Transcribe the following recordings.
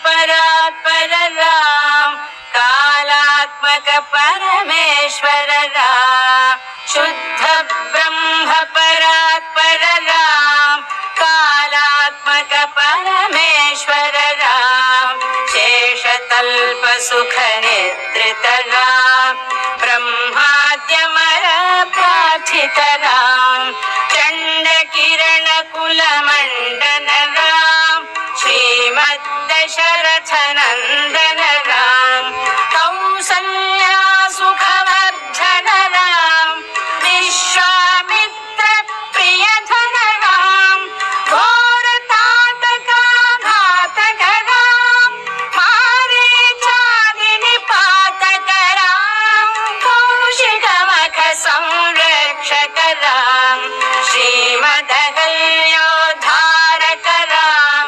परात्पर राम कालात्मक परमेश्वर राम शुद्ध ब्रह्म परात्पर राम कालात्मक परमेश्वर राम शेषतल्प सुख निद्रित राम ब्रह्माद्यमर प्रार्थित राम चंड किरण कुल मंडन राम श्रीमद्दशरथ नंदन राम कौसल्या सुखवर्धन राम विश्वामित्र प्रियधन राम घोर ताटक घातक राम मारीचादि निपातक राम कौशिक मख संरक्षक राम श्रीमदहल्योद्धारक राम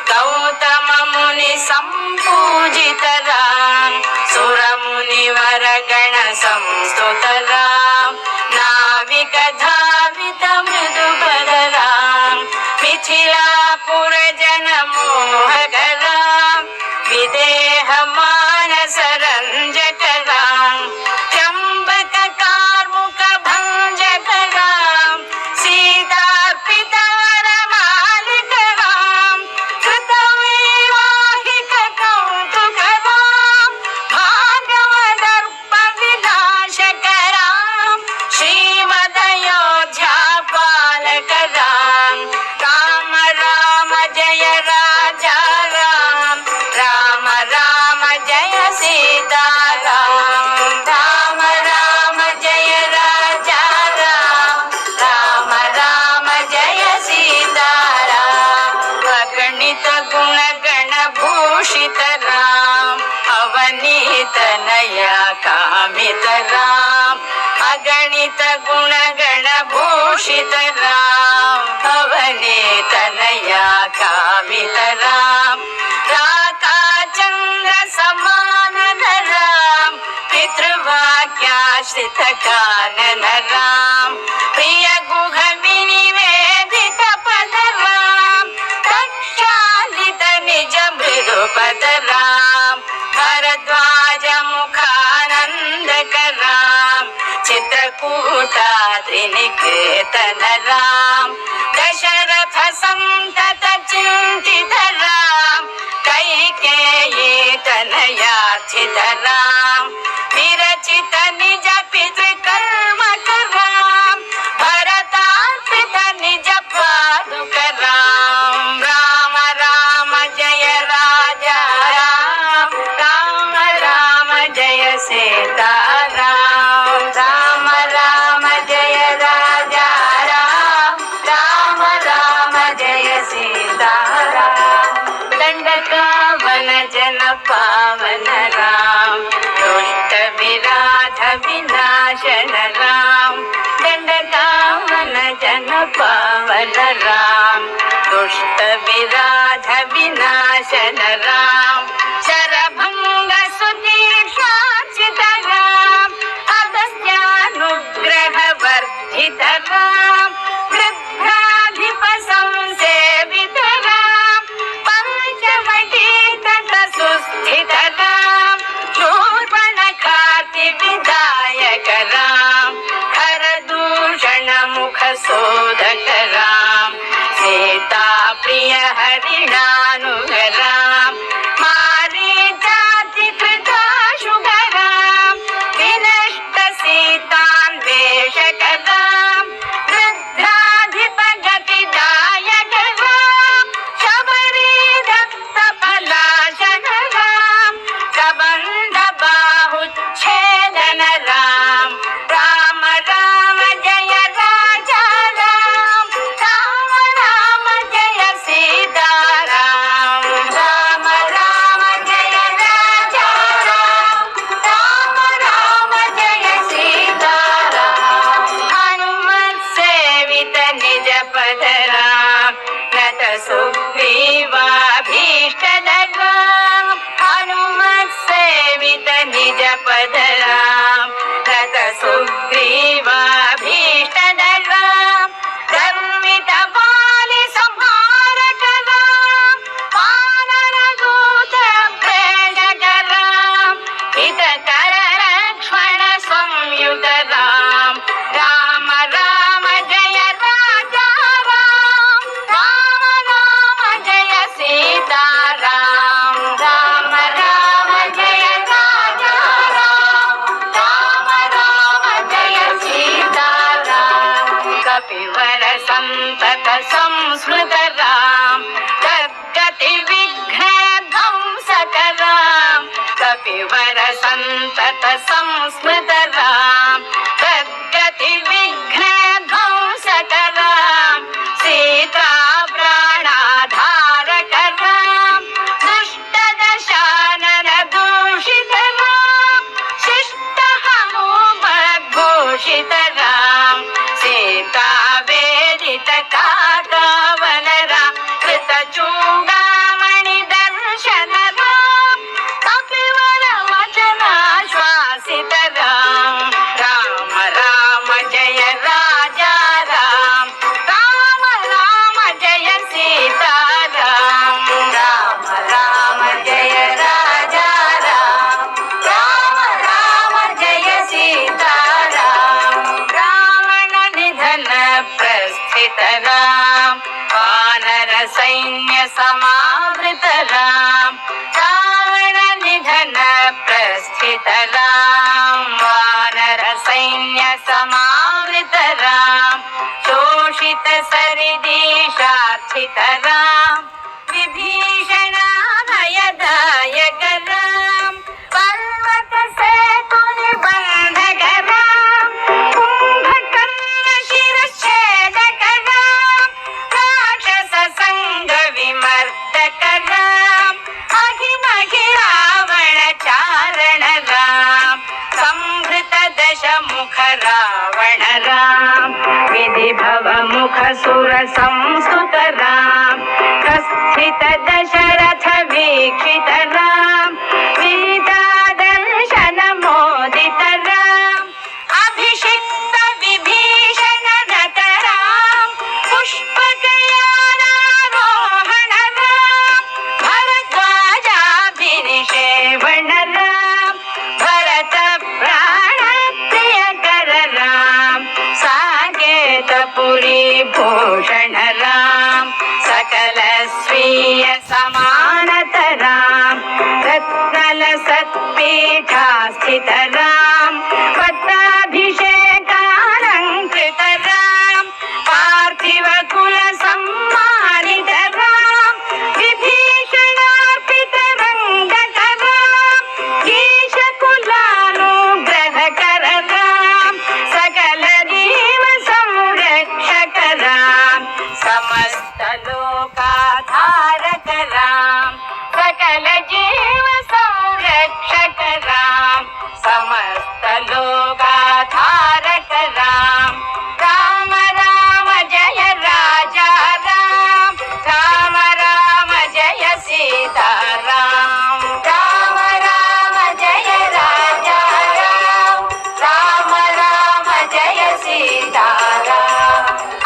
गौतम मुनि संपूजित राम सुर मुनिवर गण संस्तुत राम नाविक धावित मृदुपद राम मिथिलापुर जन मोहक राम विदेह मानस रंजक राम त्र्यंबक कार्मुक भंजक राम सीतार्पित वरमालिक राम कृतविवाहिक कौतुक राम भागवदर्प विनाशक राम श्रीमदयोध्या पालक राम राम राम जय राजा राम राम राम जय सीता राम राम राम जय राजा राम राम राम जय सीता राम अगणित गुण गण भूषित राम अवनीत नया कामित राम अगणित गुण गण भूषित राम अवनीत नया कामित राम राका चंद्र समान राम पितृवाक्याश्रित कानन राम प्रिय गुह विनिवेदित पद राम प्रक्षालित निज मृदुपद राम भरद्वाज मुखानंदक राम चित्रकूटाद्रिनिकेतन राम दशरथ संतत चिंतित राम कैकेयी तनयार्चित राम विरचित निज पितृकर्मक राम भरतार्पित निज पादुक राम राम राम जय राजा राम राम राम जय सीता राम राम राम जय राजा राम राम राम जय सीता राम दंडकावन जन पावन राम दुष्ट विराध विनाशन राम दंडकावन जन पावन राम दुष्ट विराध विनाशन राम शरभंग सुदीक्षार्चित राम अगस्त्यानुग्रह वर्धित राम वृद्धाधिप संसेवित राम पंचवटी तट सुस्थित राम शूर्पणखार्ति विधायक राम हर दूषण मुख शोधक राम सीता प्रिय हरिणानुग राम मारीचाति कृताशुग राम विनष्ट सीतान्वेषक राम वृद्धाधिप गतिदायक राम शबरी दत्त पलाशन राम कबंध बाहुच्छेदन राम राम राम जय राजा राम राम राम जय सीता राम राम राम जय राजा राम राम राम जय सीता राम हनुमत सेवित निज पद राम नत सुग्रीवाभीष्ट राम हनुमत सेवित निज पद राम नत सुग्रीवाभीष्ट राम धर्मित बालि संहारक राम वानर दूत कपिवर संतत संस्मृतराम तद्गति विघ्न ध्वंसकराम कपिवर संतत संस्मृतराम तद्गति विघ्न ध्वंसकराम सीता प्राणाधारकराम दुष्ट दशानन दूषितराम शिष्ट हनुमद्भूषितराम सीता वेदित काकावलराम कृत चूडामणि दर्शनराम कपिवर वचनाश्वासितराम राम राम जय राजा राम राम राम जय सीताराम राम राम जय राजा राम राम राम जय सीताराम रावण निधन प्रस्थित राम वानर सैन्य समावृत राम रावण निधन प्रस्थित राम वानर सैन्य समावृत राम शोषित सरिदीशार्थित राम विभीषण भयदायक राम पर्वत सेतु निबंधक राम कुंभकर्ण शिरच्छेदक राम राक्षस संग विमर्दक राम अहिमहि रावण चारण राम संभृत दश मुख रावण राम विधि भव मुख सुर संस्तुत राम प्रस्थित दशरथ वीक्षित राम विदिता दर्शन मोदित राम अभिषिक्त विभीषण रत राम पुष्पकयानारोहण राम भरद्वाजाभिनिषेवण राम भरत प्राण प्रियकर राम साकेतपुरी भूषण राम सकल स्वीय समानत राम रत्नल सत्पीठा स्थित राम पट्टाभिषेकालंकृत राम पार्थिव कुल सम्मानित राम विभीषणार्पित रंगक राम ईश कुलानुग्रहकर राम सकल जीव संरक्षक राम समस्त लोकाधारक राम सकल जीव संरक्षक राम समस्त लोकाधारक राम राम राम जय राजा राम राम राम जय सीताराम राम राम जय राजा राम राम राम जय सीताराम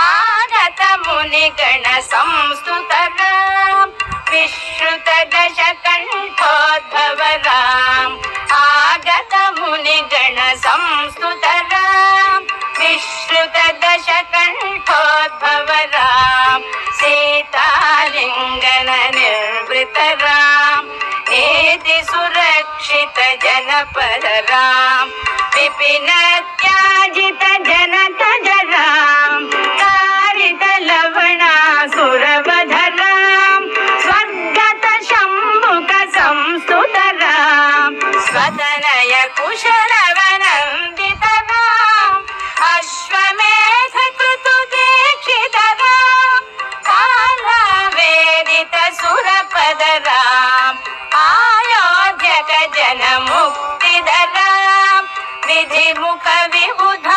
आगत मुनिगण संस्तुत राम विश्रुत दश कंठोद्भव राम आगत मुनिगण संस्तुत राम विश्रुत दश कंठोद्भव राम सीतालिंगन निर्वृत राम नीति सुरक्षित जनपद राम विपिन त्याजित जनक राम कारित लवणासुरवध राम स्वर्गत शंभुक संस्तुत राम स्वतनय कुशलवनंदित राम अश्वमेध कृतु दीक्षित राम कालवेदित सुरपद राम अयोध्यक जन मुक्तिद राम विधि मुख विबुध